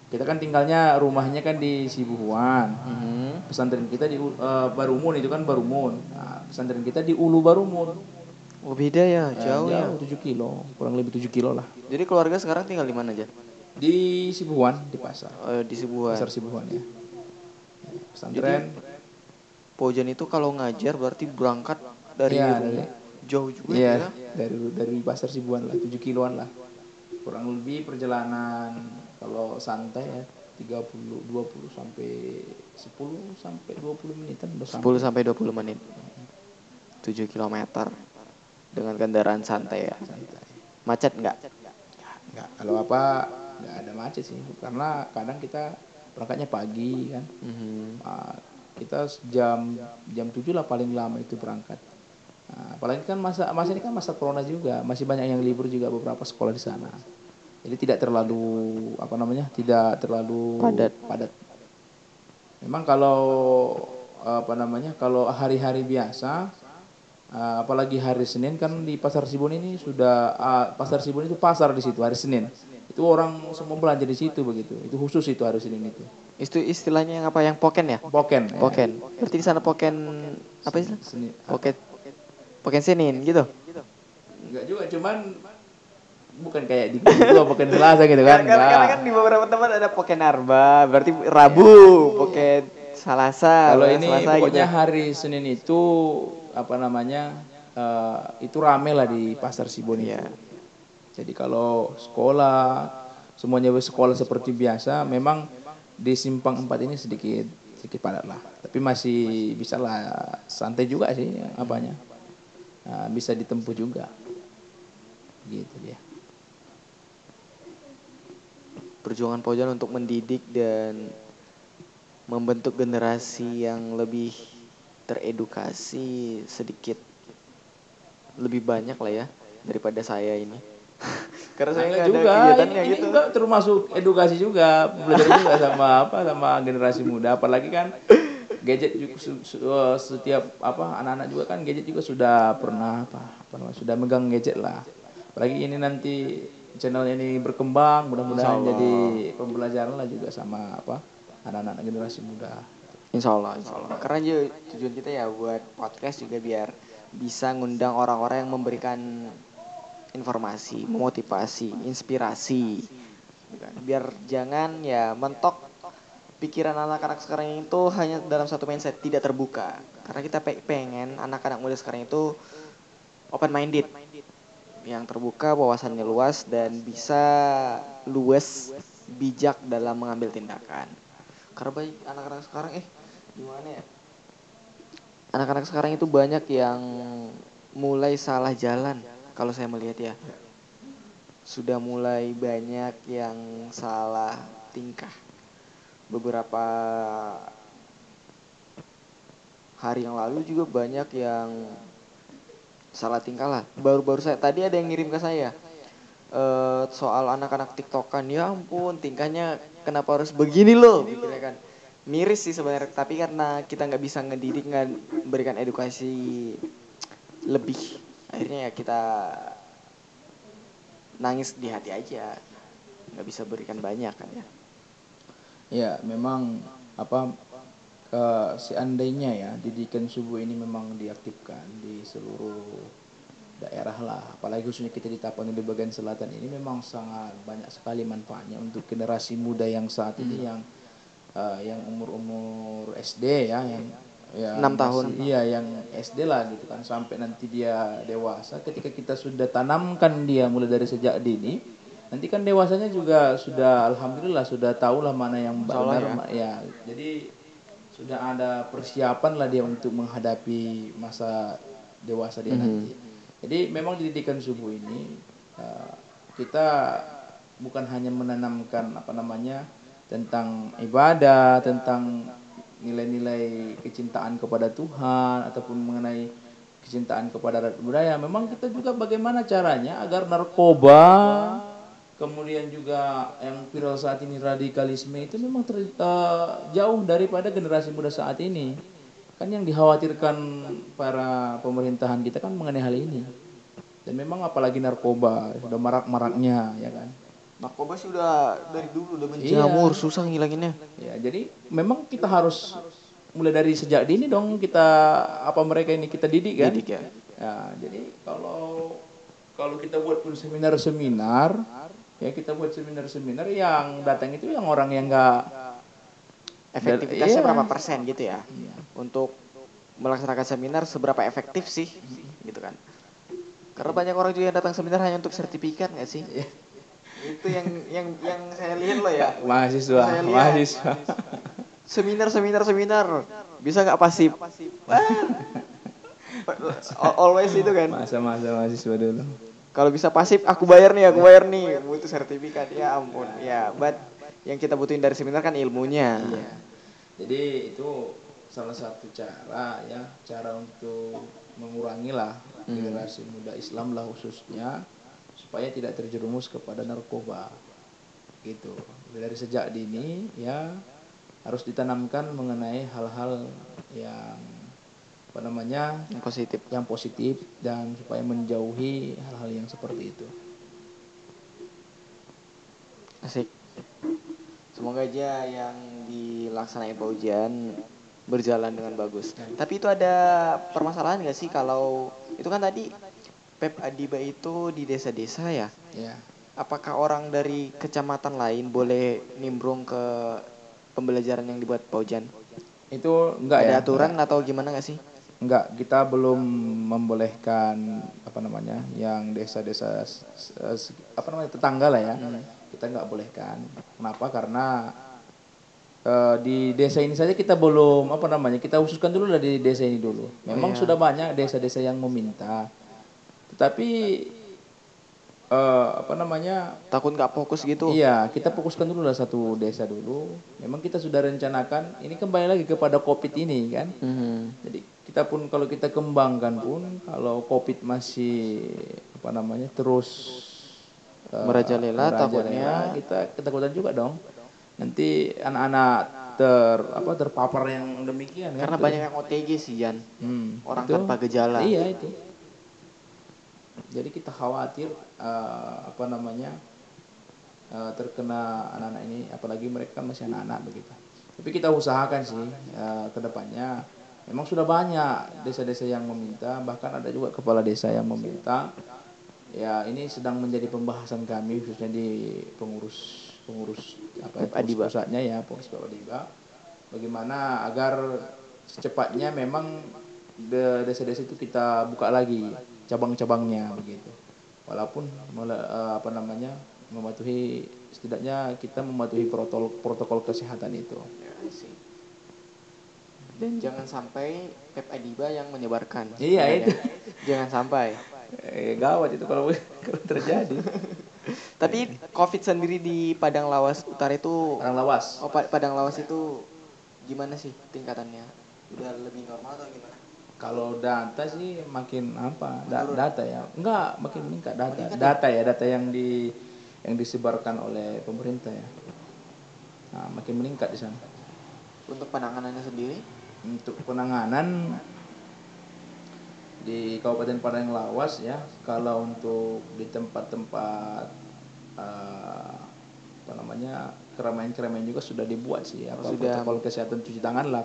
Kita kan tinggalnya rumahnya kan di Sibuhuan. Mhm. Pesantren kita di Barumun itu kan Barumun. Nah, pesantren kita di Ulu Barumun. Oh beda ya, jauh ya. Jauh 7 kilo, kurang lebih 7 kilo lah. Jadi keluarga sekarang tinggal di mana aja? Di Sibuhuan, di pasar. Di Sibuan. Pasar Sibuhuan ya. Jadi Pesantren. Pojan itu kalau ngajar berarti berangkat dari Iya dari rumah jauh juga itu iya ya. dari pasar Sibuhuan lah 7 kiloan lah. Kurang lebih perjalanan kalau santai ya 30 20 sampai 10 sampai 20 menitan udah 10 sampai. sampai 20 menit. 7 kilometer dengan kendaraan santai ya. Santai. Macet nggak? Enggak, kalau apa enggak ada macet sih karena kadang kita berangkatnya pagi kan. Mhm. Kita jam jam 7 lah paling lama itu berangkat. Nah, apalagi kan masa ini kan masa corona juga, masih banyak yang libur juga beberapa sekolah di sana. Jadi tidak terlalu tidak terlalu Padat. padat. Memang kalau kalau hari-hari biasa, apalagi hari Senin kan di Pasar Sibun ini sudah Pasar Sibun itu pasar di situ hari Senin. Itu orang semua belanja di situ begitu. Itu khusus itu hari Senin itu. Itu istilahnya yang apa? Yang poken ya? Poken ya. Poken. Berarti di sana poken apa sih? Senin apa? Poket poken Senin gitu. Enggak juga, cuman bukan kayak di itu poken Selasa gitu kan. Karena kan di beberapa tempat ada poken Arba, berarti Rabu, poken Salasa, Kalau poken ini Selasa pokoknya gitu. hari Senin itu itu rame lah di Pasar Sibon itu. Iya. Jadi kalau sekolah semuanya sekolah seperti biasa, memang di Simpang 4 ini sedikit sedikit padat lah. Tapi masih bisa lah santai juga sih apanya. Bisa ditempuh juga. Gitu dia. Perjuangan Pojan untuk mendidik dan membentuk generasi yang lebih teredukasi sedikit lebih banyak lah ya daripada saya ini. Karena saya nggak ada juga kegiatannya ini gitu. juga termasuk edukasi juga, belajar juga sama generasi muda, apalagi kan gadget juga setiap anak-anak juga kan gadget juga sudah pernah sudah megang gadget lah. Apalagi ini nanti channel ini berkembang, mudah-mudahan jadi pembelajaran lah juga sama anak-anak generasi muda. Insya Allah. Karena juga tujuan kita ya buat podcast juga biar bisa ngundang orang-orang yang memberikan informasi, memotivasi, inspirasi. Biar jangan ya mentok pikiran anak-anak sekarang itu hanya dalam satu mindset, tidak terbuka. Karena kita pengen anak-anak muda sekarang itu open minded, yang terbuka, wawasannya luas dan bisa luwes, bijak dalam mengambil tindakan. Karena banyak anak-anak sekarang gimana ya? Anak-anak sekarang itu banyak yang mulai salah jalan kalau saya melihat ya. Sudah mulai banyak yang salah tingkah. Beberapa hari yang lalu juga banyak yang salah tingkah lah. Baru-baru saya tadi ada yang ngirim ke saya soal anak-anak tiktokan, ya ampun tingkahnya kenapa harus begini loh gitu ya kan. Miris sih sebenarnya, tapi karena kita nggak bisa ngedidik, nggak berikan edukasi lebih, akhirnya ya kita nangis di hati aja, nggak bisa berikan banyak kan ya. Ya memang seandainya ya didikan subuh ini memang diaktifkan di seluruh daerah lah, apalagi khususnya kita di Tapanuli di bagian selatan ini memang sangat banyak sekali manfaatnya untuk generasi muda yang saat ini yang umur SD ya, yang 6 tahun. Iya, yang SD lah gitu kan, sampai nanti dia dewasa. Ketika kita sudah tanamkan dia mulai dari sejak dini, nanti kan dewasanya juga sudah alhamdulillah sudah tahulah mana yang benar ya. Jadi sudah ada persiapan lah dia untuk menghadapi masa dewasa dia nanti. Jadi memang didikan subuh ini kita bukan hanya menanamkan tentang ibadah, tentang nilai-nilai kecintaan kepada Tuhan ataupun mengenai kecintaan kepada adat budaya. Memang kita juga bagaimana caranya agar narkoba, kemudian juga yang viral saat ini radikalisme itu memang jauh daripada generasi muda saat ini. Kan yang dikhawatirkan para pemerintahan kita kan mengenai hal ini. Dan memang apalagi narkoba sudah marak-maraknya ya kan. Narkoba sih udah dari dulu udah Iya. menjamur, susah ngilanginnya. Ya, jadi memang kita harus mulai dari sejak dini dong kita apa mereka ini kita didik kan. Didik ya. Ya, jadi kalau kalau kita buat pun seminar-seminar, ya kita buat seminar-seminar yang datang itu yang orang yang enggak Efektivitasnya iya. berapa persen gitu ya? Iya. Untuk melaksanakan seminar seberapa efektif sih gitu kan? Karena banyak orang juga yang datang seminar hanya untuk sertifikat nggak sih? Iya. Itu yang saya lihat loh ya. Mahasiswa, Saya lihat. mahasiswa. Seminar bisa nggak pasif? Always itu kan. Masa-masa mahasiswa dulu. Kalau bisa pasif, aku bayar nih, butuh sertifikat. Ya ampun, ya. But yang kita butuhin dari seminar kan ilmunya. Iya. Jadi itu salah satu cara ya, cara untuk mengurangi lah generasi muda Islam lah khususnya supaya tidak terjerumus kepada narkoba. Gitu. Dari sejak dini ya harus ditanamkan mengenai hal-hal yang apa namanya yang positif dan supaya menjauhi hal-hal yang seperti itu. Asik. Semoga aja yang dilaksanain Pak Ujian berjalan dengan bagus. Tapi itu ada permasalahan nggak sih kalau itu kan tadi Pep Adiba itu di desa-desa ya? Ya. Apakah orang dari kecamatan lain boleh nimbrung ke pembelajaran yang dibuat Pak Ujian? Itu enggak ada ya? aturan atau gimana nggak sih? Enggak, kita belum membolehkan apa namanya yang desa-desa apa namanya tetangga lah ya. Kita enggak bolehkan. Kenapa? Karena di desa ini saja kita belum apa namanya kita khususkan dulu lah di desa ini dulu. Memang sudah banyak desa-desa yang meminta, tetapi apa namanya takut nggak fokus gitu. Iya, kita fokuskan dulu lah satu desa dulu. Memang kita sudah rencanakan ini kembali lagi kepada COVID ini kan. Jadi kita pun kalau kita kembangkan pun kalau COVID masih apa namanya terus merajalela takutnya kita ketakutan juga dong. Nanti anak-anak terpapar yang demikian kan. Karena banyak yang OTG sih Jan. Orang itu, tanpa gejala. Iya itu. Jadi kita khawatir apa namanya terkena anak-anak ini, apalagi mereka kan masih anak-anak begitu. Tapi kita usahakan sih ke depannya. Memang sudah banyak desa-desa yang meminta, bahkan ada juga kepala desa yang meminta. Ya ini sedang menjadi pembahasan kami khususnya di pengurus pusatnya ya, pengurus Adiba. Bagaimana agar secepatnya memang desa-desa itu kita buka lagi cabang-cabangnya begitu. Walaupun apa namanya mematuhi setidaknya kita mematuhi protokol kesehatan itu. Dan jangan sampai Pep Adiba yang menyebarkan. Iya itu. Jangan sampai. Gawat itu kalau terjadi. Tapi COVID sendiri di Padang Lawas Utara itu. Padang Lawas. Oh Padang Lawas itu gimana sih tingkatannya? Udah lebih normal atau gimana? Kalau data sih makin apa? Data ya. Enggak, makin meningkat data yang disebarkan oleh pemerintah ya. Nah, makin meningkat di sana. Untuk penanganannya sendiri? Untuk penanganan di Kabupaten Padang Lawas ya, kalau untuk di tempat-tempat apa namanya keramaian juga sudah dibuat sih protokol kesehatan cuci tangan lah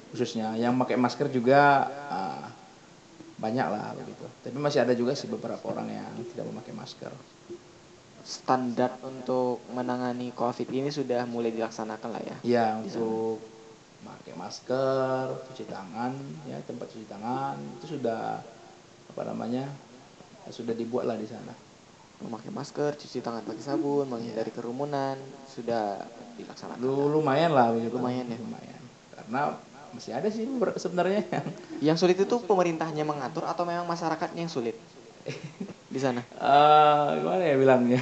khususnya. Yang pakai masker juga banyak lah begitu. Tapi masih ada juga sih beberapa orang yang tidak memakai masker. Standar untuk menangani COVID ini sudah mulai dilaksanakan lah ya? Iya, untuk pakai masker, cuci tangan, ya tempat cuci tangan itu sudah apa namanya sudah dibuat lah di sana. Memakai masker, cuci tangan pakai sabun, menghindari kerumunan sudah dilaksanakan. Lumayan lah begitu. Lumayan ya. Lumayan. Karena masih ada sih sebenarnya yang sulit itu pemerintahnya mengatur atau memang masyarakatnya yang sulit di sana? Gimana ya bilangnya?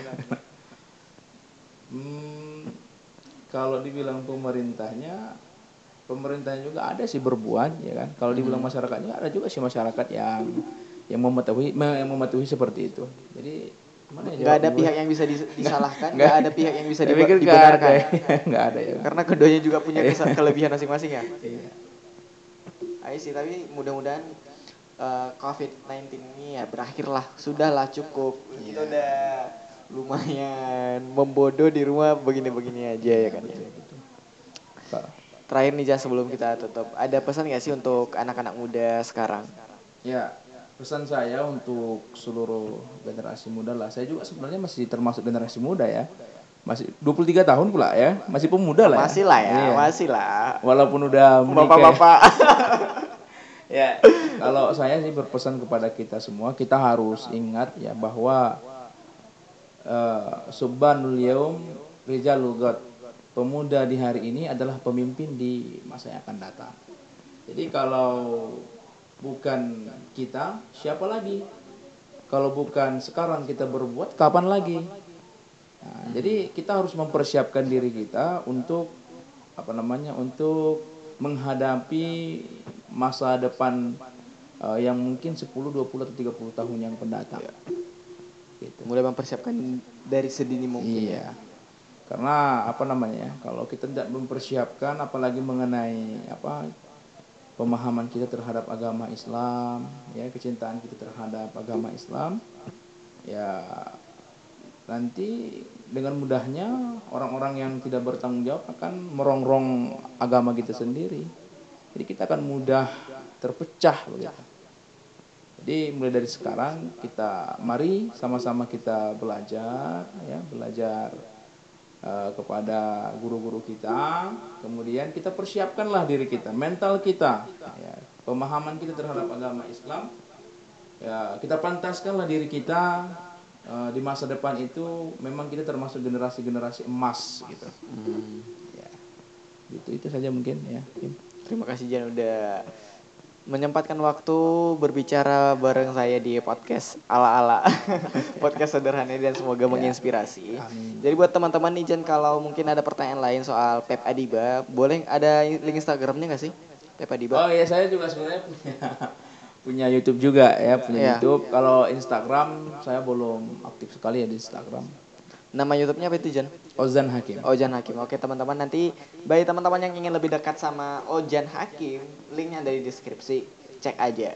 Kalau dibilang pemerintahnya juga ada sih berbuat ya kan. Kalau dibilang masyarakatnya ada juga sih masyarakat yang mematuhi seperti itu. Jadi nggak ada pihak yang bisa disalahkan, nggak ada pihak yang bisa dibenarkan. Nggak ada ya. Karena keduanya juga punya kelebihan masing-masing ya. Iya. Ayo sih, tapi mudah-mudahan COVID-19 ini ya berakhirlah, sudahlah cukup. Kita udah lumayan membodoh di rumah begini-begini aja ya kan. Betul, betul. Ka- Terakhir nih Jan sebelum kita tutup, ada pesan nggak sih untuk anak-anak muda sekarang? Ya, pesan saya untuk seluruh generasi muda lah. Saya juga sebenarnya masih termasuk generasi muda ya. Masih 23 tahun pula ya. Masih pemuda lah ya. Masih lah ya, Iya. masih lah. Walaupun udah menikah. Bapak-bapak. Ya, kalau saya sih berpesan kepada kita semua, kita harus ingat ya bahwa subhanul yaum rijalul ghad. Pemuda di hari ini adalah pemimpin di masa yang akan datang. Jadi kalau bukan kita, siapa lagi? Kalau bukan sekarang kita berbuat, kapan lagi? Nah, jadi kita harus mempersiapkan diri kita untuk untuk menghadapi masa depan yang mungkin 10, 20 atau 30 tahun yang pendatang. Gitu. Mulai mempersiapkan dari sedini mungkin. Iya. Karena kalau kita tidak mempersiapkan apalagi mengenai pemahaman kita terhadap agama Islam, ya, kecintaan kita terhadap agama Islam, ya nanti dengan mudahnya orang-orang yang tidak bertanggung jawab akan merongrong agama kita sendiri. Jadi kita akan mudah terpecah begitu. Jadi mulai dari sekarang mari sama-sama kita belajar ya, kepada guru-guru kita, kemudian kita persiapkanlah diri kita, mental kita, ya, pemahaman kita terhadap agama Islam, ya, kita pantaskanlah diri kita di masa depan itu memang kita termasuk generasi-generasi emas gitu. Ya, itu saja mungkin ya. Terima kasih Jan udah menyempatkan waktu berbicara bareng saya di podcast ala-ala podcast sederhana dan semoga menginspirasi. Amin. Jadi buat teman-teman nih Jan, kalau mungkin ada pertanyaan lain soal Pep Adiba, boleh ada link Instagramnya nggak sih Pep Adiba? Oh iya, saya juga sebenarnya punya YouTube juga ya, YouTube. Kalau Instagram saya belum aktif sekali ya di Instagram. Nama YouTube-nya apa itu Jan? Ozan Hakim. Ozan Hakim. Oke teman-teman, nanti bagi teman-teman yang ingin lebih dekat sama Ozan Hakim, linknya ada di deskripsi, cek aja.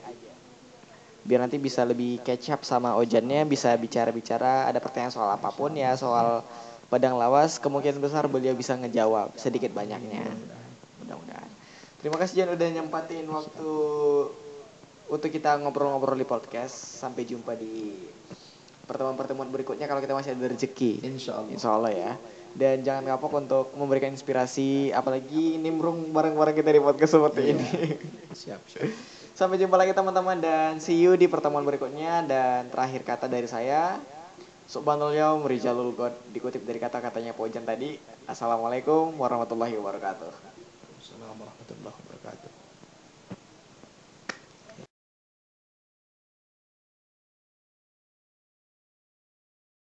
Biar nanti bisa lebih catch up sama Ozannya, bisa bicara-bicara, ada pertanyaan soal apapun ya, soal padang lawas, kemungkinan besar beliau bisa ngejawab sedikit banyaknya. Mudah-mudahan. Terima kasih Jan udah nyempatin waktu untuk kita ngobrol-ngobrol di podcast. Sampai jumpa di pertemuan-pertemuan berikutnya kalau kita masih ada rezeki. Insya Allah ya. Dan jangan kapok untuk memberikan inspirasi, apalagi nimbrung bareng-bareng kita di podcast seperti ini. Siap. Sampai jumpa lagi teman-teman dan see you di pertemuan berikutnya. Dan terakhir kata dari saya, subhanallah yaum rijalul ghad, dikutip dari kata-katanya Pojan tadi. Assalamualaikum warahmatullahi wabarakatuh. Assalamualaikum warahmatullahi wabarakatuh.